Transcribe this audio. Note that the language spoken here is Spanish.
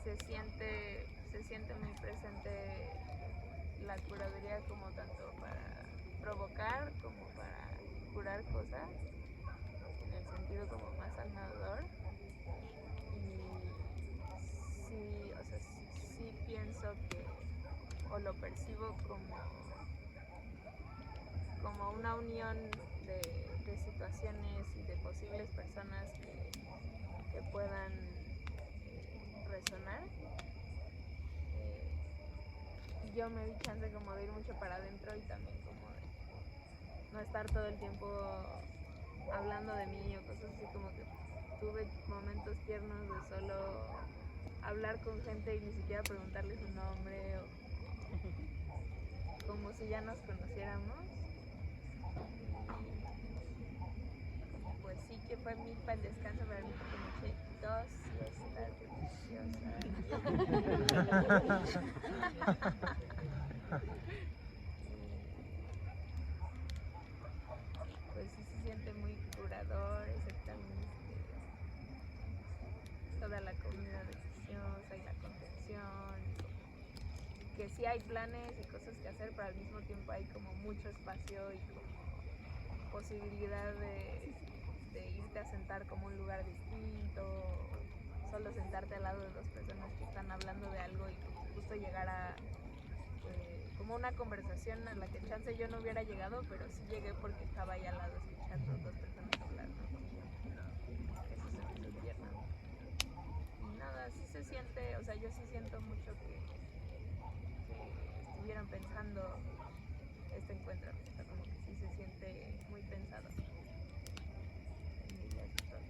se siente muy presente la curaduría como tanto para provocar como para curar cosas, en el sentido como más sanador. Y sí, o sea, sí pienso que, o lo percibo como una unión de situaciones y de posibles personas que puedan resonar. Yo me di chance como de ir mucho para adentro y también como de no estar todo el tiempo hablando de mí o cosas así, como que tuve momentos tiernos de solo hablar con gente y ni siquiera preguntarle su nombre o como si ya nos conociéramos. Y pues sí que fue milpa el descanso para mí porque me eché 2 siestas deliciosas. Pues sí se siente muy curador, exactamente. Toda la comida deliciosa y la contención, que sí hay planes y cosas que hacer, pero al mismo tiempo hay como mucho espacio y como posibilidad de irte a sentar como un lugar distinto, solo sentarte al lado de 2 personas que están hablando de algo y como justo llegar a como una conversación a la que chance yo no hubiera llegado, pero sí llegué porque estaba ahí al lado escuchando 2 personas hablar, ¿no? Eso se me hizo tierno. Y nada, sí se siente, o sea, yo sí siento mucho que estuvieran pensando este encuentro, o sea, como que sí se siente muy pensado. Y eso es todo.